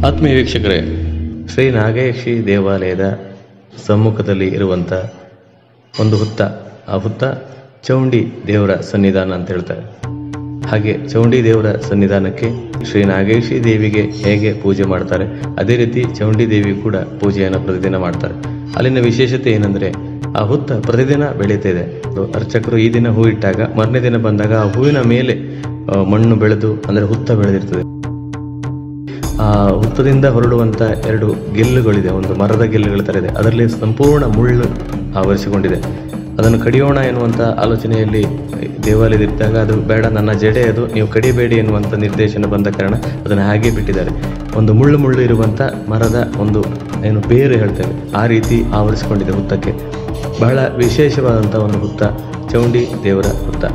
ಆತ್ಮೀಯ ವೀಕ್ಷಕರೇ, ಶ್ರೀ ನಾಗಯಕ್ಷಿ ದೇವಾಲಯದ ಸಮ್ಮುಖದಲ್ಲಿ ಇರುವಂಥ ಒಂದು ಹುತ್ತ, ಆ ಹುತ್ತ ಚೌಂಡಿ ದೇವರ ಸನ್ನಿಧಾನ ಅಂತ ಹೇಳ್ತಾರೆ. ಹಾಗೆ ಚೌಂಡಿ ದೇವರ ಸನ್ನಿಧಾನಕ್ಕೆ ಶ್ರೀ ನಾಗೇಶಿ ದೇವಿಗೆ ಹೇಗೆ ಪೂಜೆ ಮಾಡ್ತಾರೆ, ಅದೇ ರೀತಿ ಚೌಂಡಿ ದೇವಿ ಕೂಡ ಪೂಜೆಯನ್ನು ಪ್ರತಿದಿನ ಮಾಡ್ತಾರೆ. ಅಲ್ಲಿನ ವಿಶೇಷತೆ ಏನಂದರೆ, ಆ ಹುತ್ತ ಪ್ರತಿದಿನ ಬೆಳೀತಿದೆ. ಅರ್ಚಕರು ಈ ದಿನ ಹೂ ಇಟ್ಟಾಗ ಮರನೇ ದಿನ ಬಂದಾಗ ಆ ಹೂವಿನ ಮೇಲೆ ಮಣ್ಣು ಬೆಳೆದು, ಅಂದರೆ ಹುತ್ತ ಬೆಳೆದಿರ್ತದೆ. ಆ ಹುತ್ತದಿಂದ ಹೊರಡುವಂಥ 2 ಗೆಲ್ಲುಗಳಿದೆ, ಒಂದು ಮರದ ಗೆಲ್ಲುಗಳ ಥರ ಇದೆ, ಅದರಲ್ಲಿ ಸಂಪೂರ್ಣ ಮುಳ್ಳು ಆವರಿಸಿಕೊಂಡಿದೆ. ಅದನ್ನು ಕಡಿಯೋಣ ಎನ್ನುವಂಥ ಆಲೋಚನೆಯಲ್ಲಿ ದೇವಾಲಯದಿದ್ದಾಗ, ಅದು ಬೇಡ, ನನ್ನ ಜಡೆ ಅದು, ನೀವು ಕಡಿಬೇಡಿ ಎನ್ನುವಂಥ ನಿರ್ದೇಶನ ಬಂದ ಕಾರಣ ಅದನ್ನು ಹಾಗೆ ಬಿಟ್ಟಿದ್ದಾರೆ. ಒಂದು ಮುಳ್ಳು ಇರುವಂಥ ಮರದ ಒಂದು ಏನು ಬೇರು ಹೇಳ್ತೇವೆ, ಆ ರೀತಿ ಆವರಿಸಿಕೊಂಡಿದೆ ಹುತ್ತಕ್ಕೆ. ಬಹಳ ವಿಶೇಷವಾದಂಥ ಒಂದು ಹುತ್ತ, ಚೌಂಡಿ ದೇವರ ಹುತ್ತ.